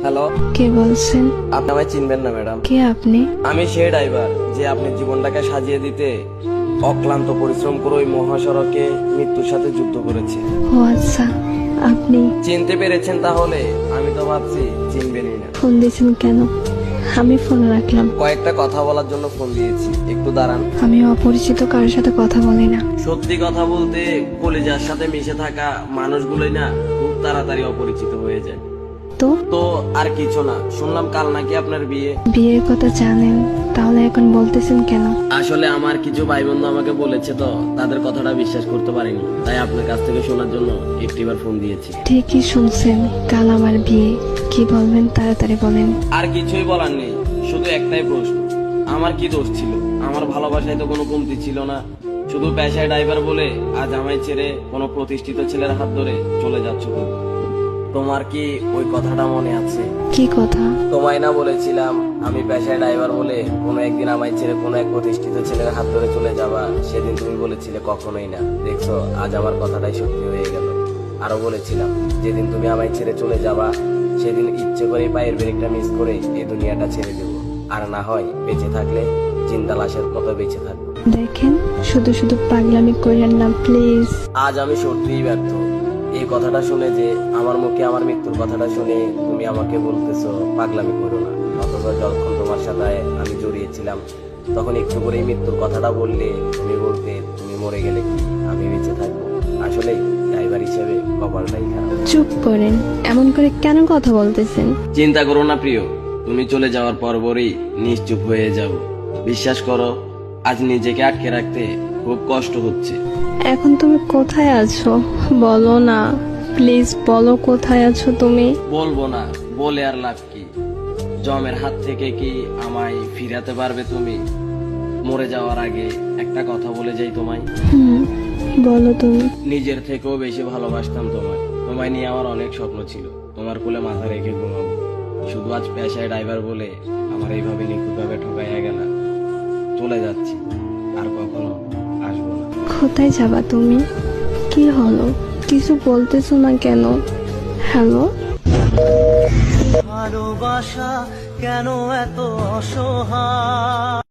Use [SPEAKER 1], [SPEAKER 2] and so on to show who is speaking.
[SPEAKER 1] Hello,
[SPEAKER 2] কে বলছেন?
[SPEAKER 1] আপনি আমায় চিনবেন না ম্যাডাম।
[SPEAKER 2] কে আপনি?
[SPEAKER 1] আমি সেই ড্রাইভার যে আপনার জীবনটাকে সাজিয়ে দিতে অক্লান্ত পরিশ্রম করে ওই মহাসড়কে মৃত্যুর সাথে যুদ্ধ করেছে।
[SPEAKER 2] ও আচ্ছা, আপনি
[SPEAKER 1] চিনতে পেরেছেন তাহলে? আমি তো ভাবছি চিনবেনই না।
[SPEAKER 2] ফোন দিয়েছেন কেন? আমি ফোন রাখলাম।
[SPEAKER 1] কয়েকটা কথা বলার জন্য ফোন দিয়েছি, একটু দাঁড়ান।
[SPEAKER 2] আমি অপরিচিত কারোর সাথে কথা বলি না।
[SPEAKER 1] সত্যি কথা বলতে কলিজার সাথে মিশে থাকা মানুষগুলোই না খুব তাড়াতাড়ি অপরিচিত হয়ে যায়।
[SPEAKER 2] তো
[SPEAKER 1] তো আর কিছু না, শুনলাম কাল নাকি আপনার বিয়ে।
[SPEAKER 2] বিয়ের কথা জানেন, তাহলে এখন বলতেছেন কেন?
[SPEAKER 1] আসলে আমার কিছু ভাই বন্ধু আমাকে বলেছে, তো তাদের কথাটা বিশ্বাস করতে পারিনি, তাই আপনার কাছ থেকে শোনার জন্য একটিবার ফোন দিয়েছি।
[SPEAKER 2] ঠিকই শুনছেন, কাল আমার বিয়ে। কি বলবেন তাড়াতাড়ি বলেন।
[SPEAKER 1] আর কিছুই বলার নেই, শুধু একটাই প্রশ্ন, আমার কি দোষ ছিল? আমার ভালোবাসায় তো কোনো কমতি ছিল না, শুধু পেশায় ড্রাইভার বলে আজ আমায় ছেড়ে কোনো প্রতিষ্ঠিত ছেলের হাত ধরে চলে যাচ্ছ তুমি। তোমার কি ওই কথাটা মনে আছে?
[SPEAKER 2] কি কথা?
[SPEAKER 1] তোমায় না বলেছিলাম আমি পেশায় ড্রাইভার বলে কোনো একদিন আমায় ছেড়ে কোনো এক প্রতিষ্ঠিত ছেলের হাত ধরে চলে যাবা? সেদিন তুমি বলেছিলে কখনোই না। দেখছো, আজ আমার কথাটাই সত্যি হয়ে গেল। আরো বলেছিলাম যেদিন তুমি আমায় ছেড়ে চলে যাবা সেদিন ইচ্ছে করে পায়ের ব্রেকটা মিস করে এই দুনিয়াটা ছেড়ে দেবো, আর না হয় বেঁচে থাকলে জিন্দা লাশের মতো বেঁচে থাকবো।
[SPEAKER 2] দেখেন, শুধু শুধু পাগলামি করেন না প্লিজ।
[SPEAKER 1] আজ আমি সত্যিই ব্যর্থ। এই কথাটা শুনে যে আমার মুখে আমার মৃত্যুর কথাটা শুনে তুমি আমাকে বলতেছো পাগলামি করো না, অথচ যখন তোমার সাথে আমি জড়িয়েছিলাম তখন একটু করে মৃত্যুর কথাটা বললে তুমি বলতে তুমি মরে গেলে কি আমি বেঁচে থাকবো? আসলে ড্রাইভার হিসেবে কপালটাই খারাপ।
[SPEAKER 2] চুপ করেন, এমন করে কেন কথা বলতেছেন?
[SPEAKER 1] চিন্তা করো না প্রিয়, তুমি চলে যাওয়ার পরপরই নিশ্চুপ হয়ে যাব। বিশ্বাস করো, আজ নিজেকে আটকে রাখতে খুব কষ্ট হচ্ছে।
[SPEAKER 2] এখন তুমি কোথায় আছো বলো না, প্লিজ বলো কোথায় আছো তুমি।
[SPEAKER 1] বলবো না, বলে আর লাভ কি? জমের হাত থেকে কি আমায় ফিরাতে পারবে তুমি? মরে যাওয়ার আগে একটা কথা বলে যাই তোমায়,
[SPEAKER 2] বলো তুমি।
[SPEAKER 1] নিজের থেকেও বেশি ভালোবাসতাম তোমায়। তোমায় নিয়ে আমার অনেক স্বপ্ন ছিল, তোমার কোলে মাথা রেখে ঘুমাবো। শুধু আজ পেশায় ড্রাইভার বলে আমার এইভাবে নিখুঁতভাবে ঠকাইয়া গেলা। চলে যাচ্ছি, আর কখনো আসবো না।
[SPEAKER 2] কোথায় যাবা তুমি? কি হলো, কিছু বলতেছো না কেন? হ্যালো,
[SPEAKER 3] ভালোবাসা কেন এত অসহায়?